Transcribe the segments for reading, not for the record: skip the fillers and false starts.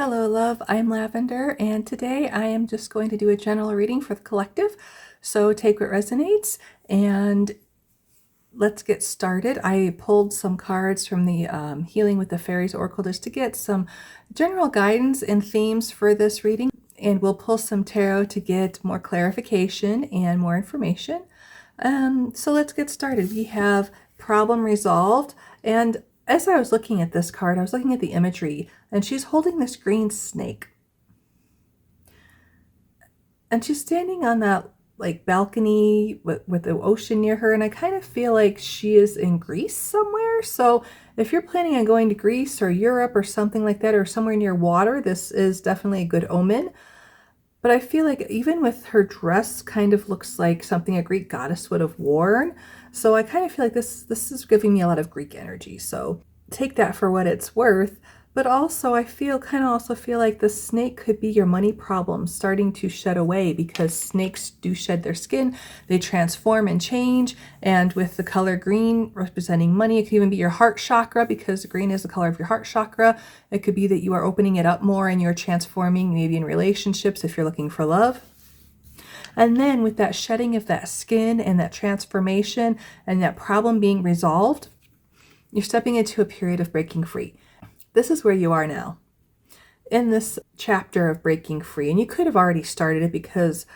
Hello, love. I'm Lavender, and today I am just going to do a general reading for the collective. So take what resonates and let's get started. I pulled some cards from the Healing with the Fairies Oracle just to get some general guidance and themes for this reading. And we'll pull some tarot to get more clarification and more information. So let's get started. We have problem resolved. And as I was looking at this card, I was looking at the imagery, and she's holding this green snake. And she's standing on that like balcony with the ocean near her, and I kind of feel like she is in Greece somewhere. So if you're planning on going to Greece or Europe or something like that, or somewhere near water, this is definitely a good omen. But I feel like even with her dress, kind of looks like something a Greek goddess would have worn. So I kind of feel like this is giving me a lot of Greek energy. So take that for what it's worth. But also I also feel like the snake could be your money problem starting to shed away, because snakes do shed their skin. They transform and change. And with the color green representing money, it could even be your heart chakra, because green is the color of your heart chakra. It could be that you are opening it up more and you're transforming, maybe in relationships if you're looking for love. And then with that shedding of that skin and that transformation and that problem being resolved, you're stepping into a period of breaking free. This is where you are now in this chapter of breaking free. And you could have already started it because,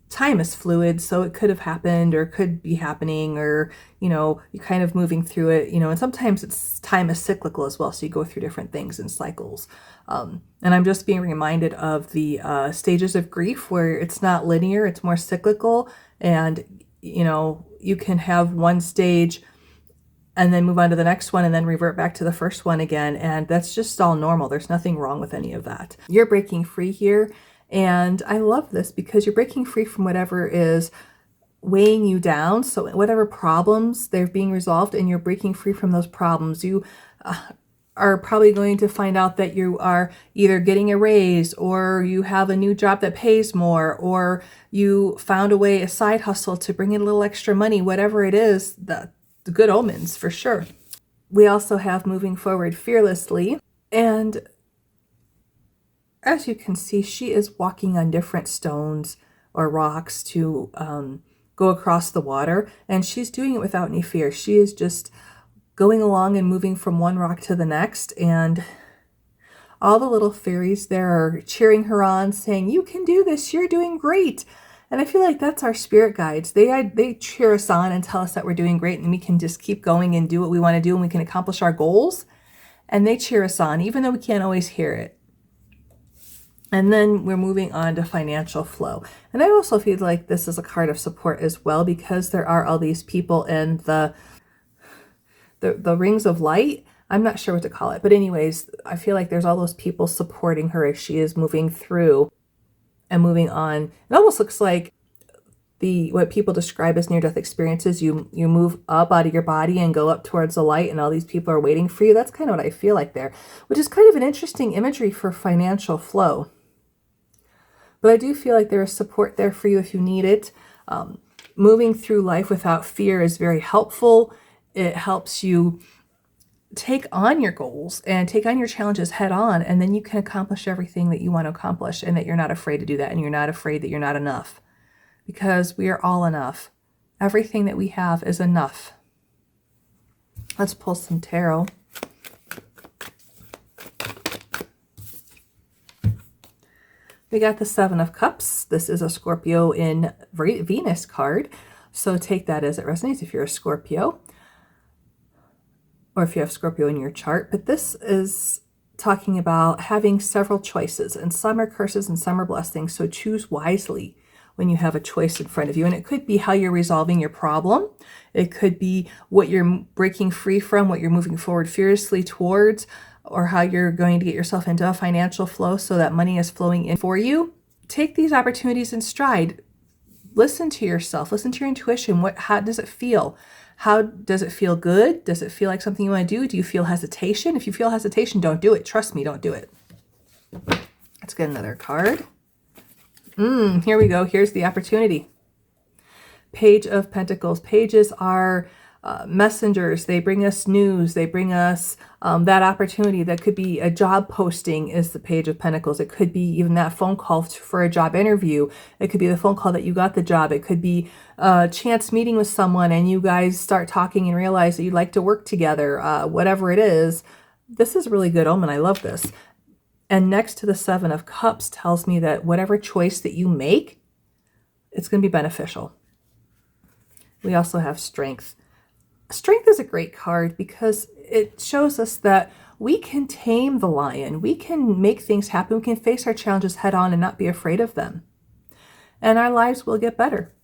time is fluid. So it could have happened or could be happening, or, you're kind of moving through it, and sometimes time is cyclical as well. So you go through different things in cycles. And I'm just being reminded of the stages of grief where it's not linear, it's more cyclical. And, you can have one stage and then move on to the next one and then revert back to the first one again. And that's just all normal. There's nothing wrong with any of that. You're breaking free here. And I love this because you're breaking free from whatever is weighing you down. So whatever problems, they're being resolved and you're breaking free from those problems. You are probably going to find out that you are either getting a raise, or you have a new job that pays more, or you found a side hustle to bring in a little extra money, whatever it is, the good omens for sure. We also have moving forward fearlessly. And as you can see, she is walking on different stones or rocks to go across the water. And she's doing it without any fear. She is just going along and moving from one rock to the next. And all the little fairies there are cheering her on, saying, "You can do this. You're doing great." And I feel like that's our spirit guides. They cheer us on and tell us that we're doing great and we can just keep going and do what we want to do and we can accomplish our goals. And they cheer us on, even though we can't always hear it. And then we're moving on to financial flow. And I also feel like this is a card of support as well, because there are all these people in the rings of light. I'm not sure what to call it. But anyways, I feel like there's all those people supporting her as she is moving through and moving on. It almost looks like what people describe as near-death experiences. You move up out of your body and go up towards the light, and all these people are waiting for you. That's kind of what I feel like there, which is kind of an interesting imagery for financial flow. But I do feel like there is support there for you if you need it. Moving through life without fear is very helpful. It helps you take on your goals and take on your challenges head on, and then you can accomplish everything that you want to accomplish, and that you're not afraid to do that, and you're not afraid that you're not enough, because we are all enough. Everything that we have is enough. Let's pull some tarot. We got the Seven of Cups. This is a Scorpio in Venus card, so take that as it resonates if you're a Scorpio, or if you have Scorpio in your chart. But this is talking about having several choices, and some are curses and some are blessings. So choose wisely when you have a choice in front of you. And it could be how you're resolving your problem. It could be what you're breaking free from, what you're moving forward fearlessly towards, or how you're going to get yourself into a financial flow so that money is flowing in for you. Take these opportunities in stride. Listen to yourself. Listen to your intuition. How does it feel? How does it feel? Good? Does it feel like something you want to do? Do you feel hesitation? If you feel hesitation, don't do it. Trust me, don't do it. Let's get another card. Here we go. Here's the opportunity. Page of Pentacles. Pages are messengers. They bring us news. They bring us that opportunity. That could be a job posting is the Page of Pentacles. It could be even that phone call for a job interview. It could be the phone call that you got the job. It could be a chance meeting with someone and you guys start talking and realize that you'd like to work together. Whatever it is, this is a really good omen. I love this. And next to the Seven of Cups tells me that whatever choice that you make, it's going to be beneficial. We also have Strength. Strength is a great card because it shows us that we can tame the lion. We can make things happen. We can face our challenges head on and not be afraid of them. And our lives will get better.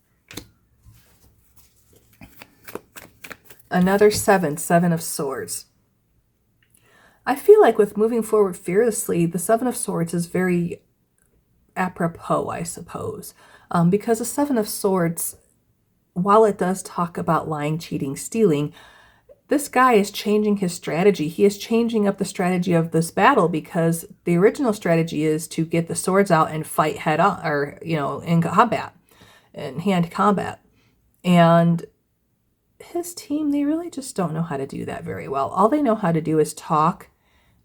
Another Seven of Swords. I feel like with moving forward fearlessly, the Seven of Swords is very apropos, I suppose, because the Seven of Swords, while it does talk about lying, cheating, stealing, this guy is changing his strategy. He is changing up the strategy of this battle because the original strategy is to get the swords out and fight head on, or, in combat, in hand combat. And his team, they really just don't know how to do that very well. All they know how to do is talk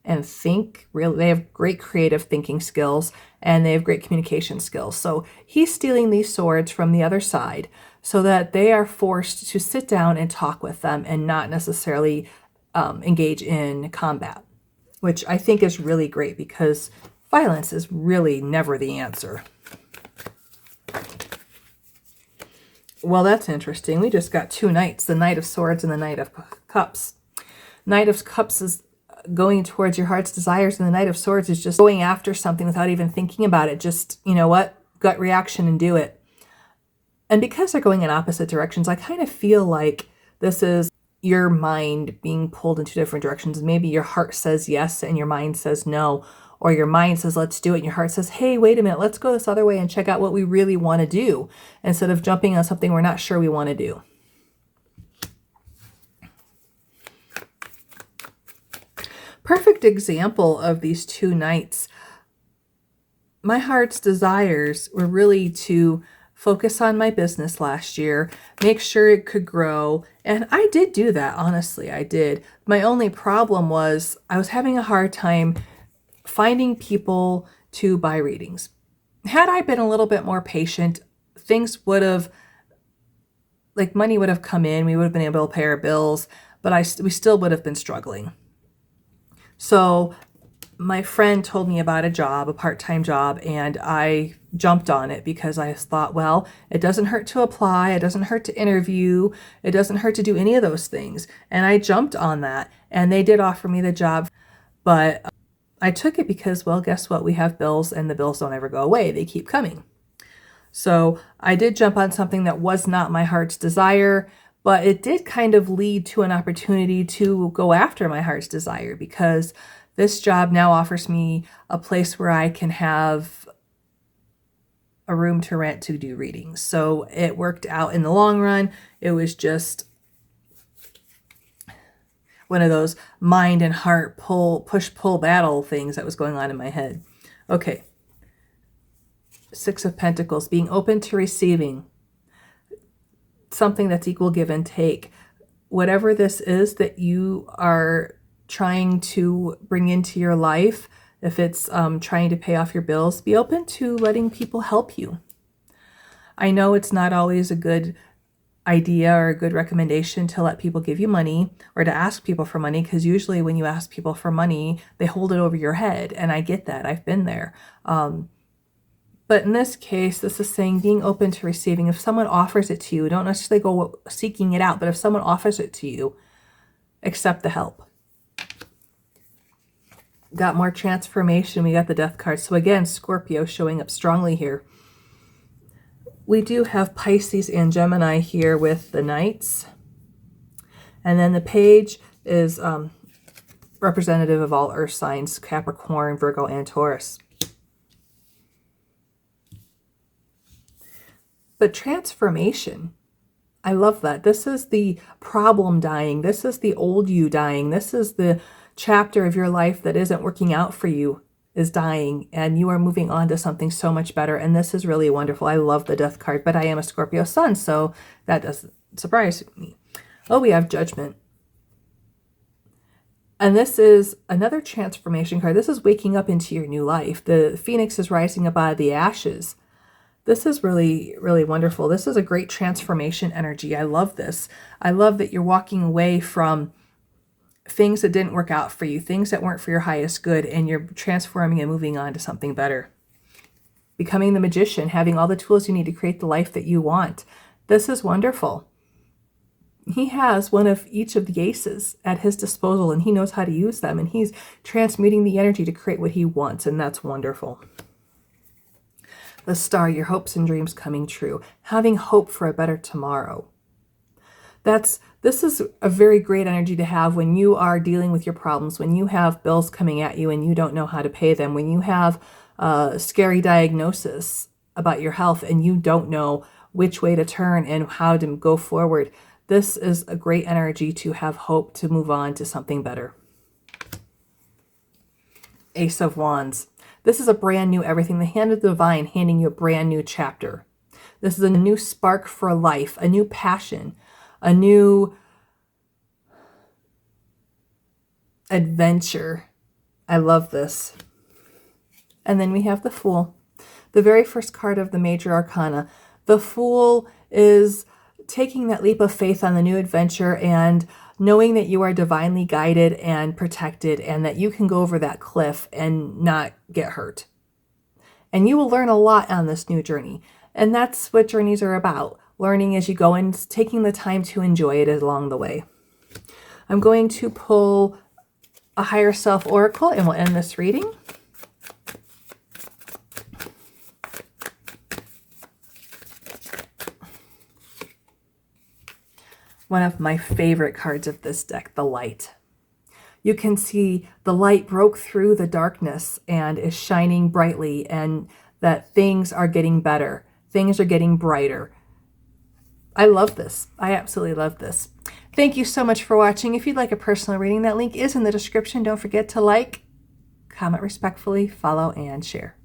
and think. Really, they have great creative thinking skills and they have great communication skills. So he's stealing these swords from the other side so that they are forced to sit down and talk with them and not necessarily engage in combat, which I think is really great because violence is really never the answer. Well, that's interesting. We just got two knights, the Knight of Swords and the Knight of Cups. Knight of Cups is going towards your heart's desires, and the Knight of Swords is just going after something without even thinking about it. Just, gut reaction and do it. And because they're going in opposite directions, I kind of feel like this is your mind being pulled in two different directions. Maybe your heart says yes and your mind says no, or your mind says, let's do it. And your heart says, hey, wait a minute, let's go this other way and check out what we really want to do instead of jumping on something we're not sure we want to do. Perfect example of these two knights. My heart's desires were really to focus on my business last year, make sure it could grow. And I did do that, honestly, I did. My only problem was I was having a hard time finding people to buy readings. Had I been a little bit more patient, things would have, money would have come in, we would have been able to pay our bills, but we still would have been struggling. So my friend told me about a part-time job, and I jumped on it because I thought, well, it doesn't hurt to apply. It doesn't hurt to interview. It doesn't hurt to do any of those things. And I jumped on that, and they did offer me the job, but I took it because, well, guess what? We have bills, and the bills don't ever go away. They keep coming. So I did jump on something that was not my heart's desire, but it did kind of lead to an opportunity to go after my heart's desire because this job now offers me a place where I can have a room to rent to do readings. So it worked out in the long run. It was just one of those mind and heart push-pull battle things that was going on in my head. Okay. Six of Pentacles, being open to receiving. Something that's equal give and take. Whatever this is that you are trying to bring into your life, if it's trying to pay off your bills, be open to letting people help you. I know it's not always a good idea or a good recommendation to let people give you money or to ask people for money, because usually when you ask people for money, they hold it over your head. And I get that. I've been there. But in this case, this is saying being open to receiving. If someone offers it to you, don't necessarily go seeking it out, but if someone offers it to you, accept the help. Got more transformation. We got the Death card. So again, Scorpio showing up strongly here. We do have Pisces and Gemini here with the Knights. And then the Page is representative of all earth signs, Capricorn, Virgo, and Taurus. But transformation, I love that. This is the problem dying. This is the old you dying. This is the chapter of your life that isn't working out for you is dying, and you are moving on to something so much better. And this is really wonderful. I love the Death card, but I am a Scorpio sun, so that doesn't surprise me. Oh, we have Judgment. And this is another transformation card. This is waking up into your new life. The phoenix is rising up out of the ashes. This is really, really wonderful. This is a great transformation energy. I love this. I love that you're walking away from things that didn't work out for you, things that weren't for your highest good, and you're transforming and moving on to something better. Becoming the magician, having all the tools you need to create the life that you want. This is wonderful. He has one of each of the aces at his disposal, and he knows how to use them, and he's transmuting the energy to create what he wants, and that's wonderful. The Star, your hopes and dreams coming true, having hope for a better tomorrow. This is a very great energy to have when you are dealing with your problems, when you have bills coming at you and you don't know how to pay them, when you have a scary diagnosis about your health and you don't know which way to turn and how to go forward. This is a great energy to have hope to move on to something better. Ace of Wands. This is a brand new everything. The hand of the divine handing you a brand new chapter. This is a new spark for life, a new passion, a new adventure. I love this. And then we have the Fool, the very first card of the major arcana. The Fool is taking that leap of faith on the new adventure and knowing that you are divinely guided and protected and that you can go over that cliff and not get hurt. And you will learn a lot on this new journey. And that's what journeys are about. Learning as you go and taking the time to enjoy it along the way. I'm going to pull a Higher Self Oracle and we'll end this reading. One of my favorite cards of this deck, the Light. You can see the light broke through the darkness and is shining brightly, and that things are getting better. Things are getting brighter. I love this. I absolutely love this. Thank you so much for watching. If you'd like a personal reading, that link is in the description. Don't forget to like, comment respectfully, follow, and share.